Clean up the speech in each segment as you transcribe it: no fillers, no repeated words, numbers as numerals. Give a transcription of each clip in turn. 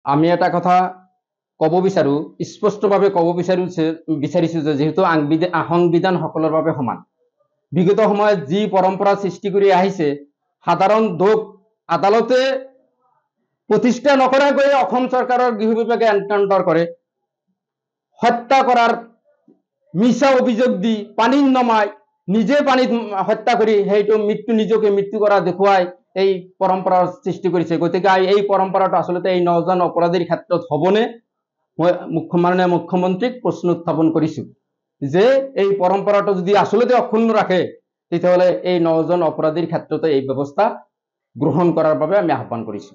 আমি এটা কথা কব বিচাৰো, স্পষ্টভাৱে কব বিচাৰিছো যে যেহেতু সংবিধান সকলৰ বাবে সমান। বিগত সময়ত যি পৰম্পৰা সৃষ্টি কৰি আহিছে, সাধাৰণ দোষ আদালতে প্ৰতিষ্ঠা নকৰাকৈ অসম চৰকাৰৰ গৃহ বিভাগে এনকাউন্টাৰ কৰে, হত্যা কৰাৰ মিছা অভিযোগ দি পানীত নমাই নিজে পানীত হত্যা কৰি সেইটো নিজকে মৃত্যু কৰা দেখুৱাই এই পৰম্পৰাৰ সৃষ্টি কৰিছে। গতিকে এই পৰম্পৰাটো আচলতে এই 9 জন অপৰাধীৰ ক্ষেত্ৰত হ'বনে, মই মাননীয় মুখ্যমন্ত্ৰীক প্ৰশ্ন উত্থাপন কৰিছো যে এই পৰম্পৰাটো যদি আচলতে অক্ষুণ্ণ ৰাখে তেতিয়াহ'লে এই 9 জন অপৰাধীৰ ক্ষেত্ৰতে এই ব্যৱস্থা গ্ৰহণ কৰাৰ বাবে আমি আহ্বান কৰিছো।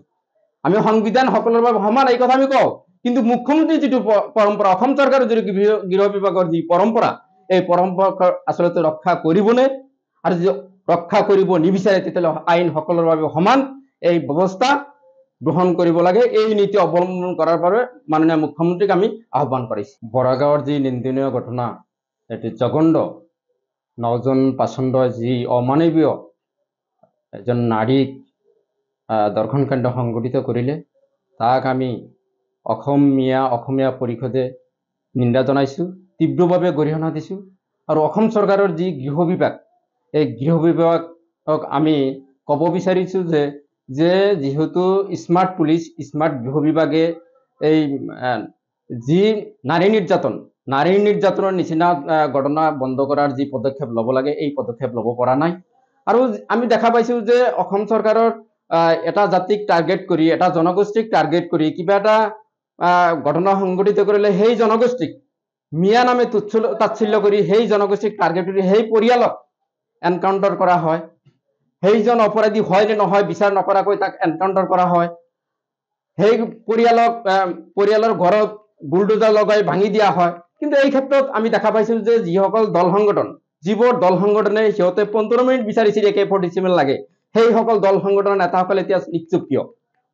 আমি সংবিধান সকলৰ বাবে সমান এই কথা আমি কওঁ, কিন্তু মুখ্যমন্ত্ৰীৰ যিটো পৰম্পৰা, অসম চৰকাৰৰ যিটো গৃহ বিভাগৰ যি পৰম্পৰা, এই পৰম্পৰা আচলতে ৰক্ষা কৰিবনে, আৰু যদি ৰক্ষা কৰিব নিবিচাৰে তেতিয়াহ'লে আইন সকলৰ বাবে সমান এই ব্যৱস্থা গ্ৰহণ কৰিব লাগে। এই নীতি অৱলম্বন কৰাৰ বাবে মাননীয় মুখ্যমন্ত্ৰীক আমি আহ্বান কৰিছো। বৰাগাঁৱৰ যি নিন্দনীয় ঘটনা, এটি জঘন্য 9 জন পাচণ্ডই যি অমানৱীয় এজন নাৰীক দৰ্শনকাণ্ড সংঘটিত কৰিলে, তাক আমি অসমীয়া পৰিষদে নিন্দা জনাইছো, তীব্ৰভাৱে গৰিহণা দিছো। আৰু অসম চৰকাৰৰ যি গৃহ বিভাগ, এই গৃহ বিভাগক আমি ক'ব বিচাৰিছো যে যেহেতু স্মাৰ্ট পুলিচ, স্মাৰ্ট গৃহ বিভাগে এই যি নাৰী নিৰ্যাতনৰ নিচিনা ঘটনা বন্ধ কৰাৰ যি পদক্ষেপ ল'ব লাগে, এই পদক্ষেপ ল'ব পৰা নাই। আৰু আমি দেখা পাইছো যে অসম চৰকাৰৰ এটা জাতিক টাৰ্গেট কৰি, এটা জনগোষ্ঠীক টাৰ্গেট কৰি কিবা এটা ঘটনা সংঘটিত কৰিলে সেই জনগোষ্ঠীক মিয়া নামে তাচ্ছিল্য কৰি সেই জনগোষ্ঠীক টাৰ্গেট কৰি সেই পৰিয়ালক এনকাউন্টাৰ কৰা হয়। সেইজন অপৰাধী হয় নে নহয় বিচাৰ নকৰাকৈ তাক এনকাউন্টাৰ কৰা হয়। সেই পৰিয়ালৰ ঘৰত বুলডোজাৰ লগাই ভাঙি দিয়া হয়। কিন্তু এই ক্ষেত্ৰত আমি দেখা পাইছো যে যিবোৰ দল সংগঠনে সিহঁতে 15 মিনিট বিচাৰিছিল AK-47 লাগে, সেই সকল দল সংগঠনৰ নেতাসকল এতিয়া নিশ্চুপ কিয়?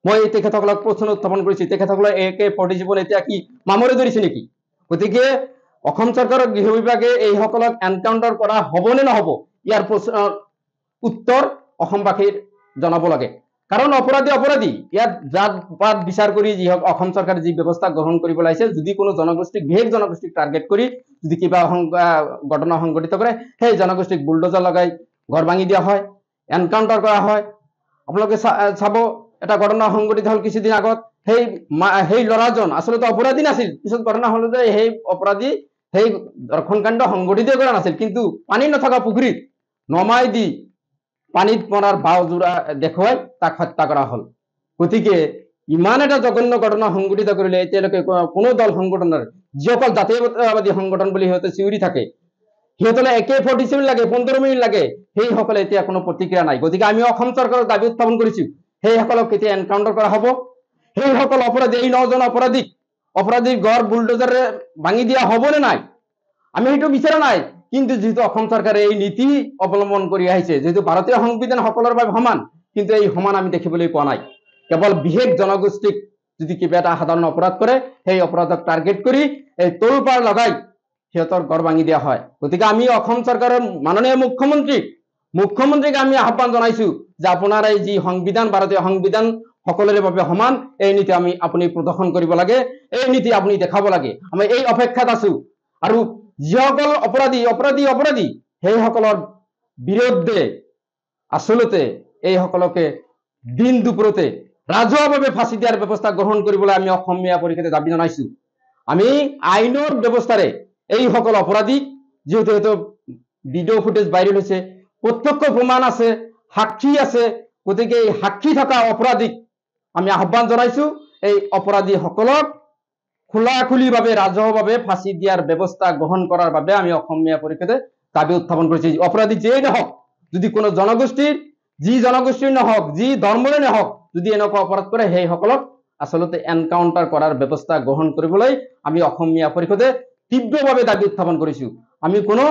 মই তেখেতসকলক প্ৰশ্ন উত্থাপন কৰিছো, তেখেতসকলৰ AK-47 এতিয়া কি মামৰে ধৰিছে নেকি? গতিকে অসম চৰকাৰৰ গৃহ বিভাগে এই সকলক এনকাউন্টাৰ কৰা হ'ব নে নহ'ব, ইয়াৰ উত্তৰ অসমবাসীৰ জনাব লাগে। কাৰণ অপৰাধী ইয়াত জাত পাত বিচাৰ কৰি অসম চৰকাৰে যি ব্যৱস্থা গ্ৰহণ কৰিব লাগিছে, যদি কোনো বিশেষ জনগোষ্ঠীক টাৰ্গেট কৰি যদি কিবা ঘটনা সংঘটিত কৰে, সেই জনগোষ্ঠীক বুলডোজাৰ লগাই ঘৰ ভাঙি দিয়া হয়, এনকাউন্টাৰ কৰা হয়। আপোনালোকে চাব, এটা ঘটনা সংঘটিত হ'ল কিছুদিন আগত, সেই ল'ৰাজন আচলতে অপৰাধী নাছিল। পিছত ঘটনা হ'ল যে সেই অপৰাধী সেই দৰ্শনকাণ্ড সংঘটিত কৰা নাছিল, কিন্তু পানী নথকা পুখুৰীত নমাই দি পানীত মৰাৰ বাওজোৰা দেখুৱাই তাক হত্যা কৰা হ'ল। গতিকে ইমান এটা জঘন্য ঘটনা সংঘটিত কৰিলে এতিয়ালৈকে কোনো দল সংগঠনৰ, যিসকল জাতীয়তাবাদী সংগঠন বুলি সিহঁতে চিঞৰি থাকে, সিহঁতলৈ AK-47 লাগে, 15 মিনিট লাগে, সেইসকলে এতিয়া কোনো প্ৰতিক্ৰিয়া নাই। গতিকে আমি অসম চৰকাৰৰ দাবী উত্থাপন কৰিছো, সেইসকলক কেতিয়া এনকাউন্টাৰ কৰা হ'ব, সেইসকল অপৰাধী, এই 9 জন অপৰাধীৰ ঘৰ বুলডোজাৰে ভাঙি দিয়া হ'ব নে নাই, আমি সেইটো বিচৰা নাই। কিন্তু যেহেতু অসম চৰকাৰে এই নীতি অৱলম্বন কৰি আহিছে, যেহেতু ভাৰতীয় সংবিধান সকলৰ বাবে সমান, কিন্তু এই সমান আমি দেখিবলৈ পোৱা নাই। কেৱল বিশেষ জনগোষ্ঠীক যদি কিবা এটা সাধাৰণ অপৰাধ কৰে, সেই অপৰাধক টাৰ্গেট কৰি এই তোলপাৰ লগাই সিহঁতৰ ঘৰ ভাঙি দিয়া হয়। গতিকে আমি অসম চৰকাৰৰ মাননীয় মুখ্যমন্ত্ৰীক আমি আহ্বান জনাইছো যে আপোনাৰ এই যি সংবিধান, ভাৰতীয় সংবিধান সকলোৰে বাবে সমান, এই নীতি আপুনি প্ৰদৰ্শন কৰিব লাগে, এই নীতি আপুনি দেখাব লাগে। আমি এই অপেক্ষাত আছো। আৰু যিসকল অপৰাধী সেইসকলৰ বিৰুদ্ধে আচলতে এইসকলকে দিন দুপৰতে ৰাজহুৱাভাৱে ফাঁচি দিয়াৰ ব্যৱস্থা গ্ৰহণ কৰিবলৈ আমি অসমীয়া পৰিষদে দাবী জনাইছো। আমি আইনৰ ব্যৱস্থাৰে এইসকল অপৰাধীক, যিহেতু ভিডিঅ' ফুটেজ ভাইৰেল হৈছে, প্ৰত্যক্ষ প্ৰমাণ আছে, সাক্ষী আছে, গতিকে এই সাক্ষী থকা অপৰাধীক আমি আহ্বান জনাইছো, এই অপৰাধীসকলক খোলাখুলিভাৱে ৰাজহুৱাভাৱে ফাঁচি দিয়াৰ ব্যৱস্থা গ্ৰহণ কৰাৰ বাবে আমি অসমীয়া পৰিষদে দাবী উত্থাপন কৰিছো। অপৰাধী যিয়েই নহওক, যদি কোনো জনগোষ্ঠীৰ, যি জনগোষ্ঠীৰ নহওক, যি ধৰ্মৰে নহওক, যদি এনেকুৱা অপৰাধ কৰে, সেইসকলক আচলতে এনকাউন্টাৰ কৰাৰ ব্যৱস্থা গ্ৰহণ কৰিবলৈ আমি অসমীয়া পৰিষদে তীব্ৰভাৱে দাবী উত্থাপন কৰিছো। আমি কোনো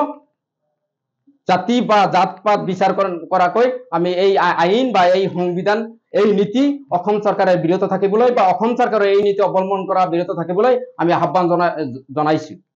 জাতি বা জাত পাত বিচাৰ কৰাকৈ আমি এই আইন বা এই সংবিধান, এই নীতি অসম চৰকাৰে বিৰত থাকিবলৈ বা অসম চৰকাৰে এই নীতি অৱলম্বন কৰা বিৰত থাকিবলৈ আমি আহ্বান জনাইছো।